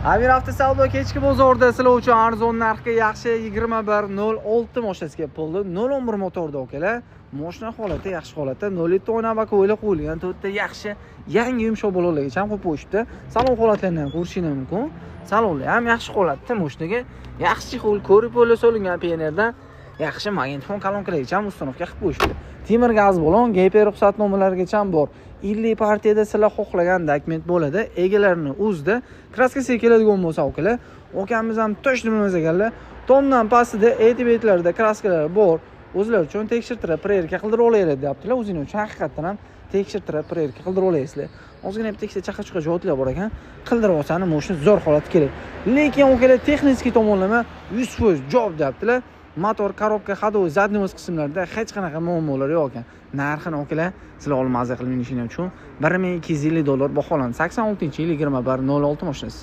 Amir avtosavdo kechki bozorda sizlar uchun arzon narxga yaxshi 2106 mashinasi kelib qoldi. 011 motorda akalar. Mashina holati yaxshi holatda, 0.7 oynabak o'ylab qo'yilgan, to'rtta yaxshi yangi yumshoq bo'lganlargacha ham qo'yib qo'yishdi. Salon holatlarini ham ko'rishingiz mumkin. Salonlar ham yaxshi holatda, mashinaga yaxshi xil ko'rib bo'la solingan PNRdan yaxshi magnitofon kolonkalargacha ham uстановка qilib qo'yishdi. Temir gaz balon, GP ruxsatnomalarigacha ham bor. 50 partiyada sizlar xohlagan dokument bo'ladi. Egalarini o'zida kraskasiga keladigan bo'lsa akalar, okamiz ham tosh bilmas ekanlar. Tomdan pastida e'tibetlarda kraskalar bor. O'zlar uchun tekshirtirib, prerka qildirib olaylik deyaptilar. O'zingiz uchun haqiqatan ham tekshirtirib, prerka qildirib olasizlar. Ozgina bitta ikkita chaqa-chuqa javoblar bor ekan. Qildirib olsangiz mashina zo'r holatga keladi. Lekin okalar texnik tomonlama 100% javob deyaptilar. Motor, korobka, ходовой, задний o'z qismlarida hech qanaqa muammolar yo'q ekan. Narxini okalar sizlar olib mazza qilib minishingiz uchun $1250 baholandi. 86-yil 2106 mashinasi.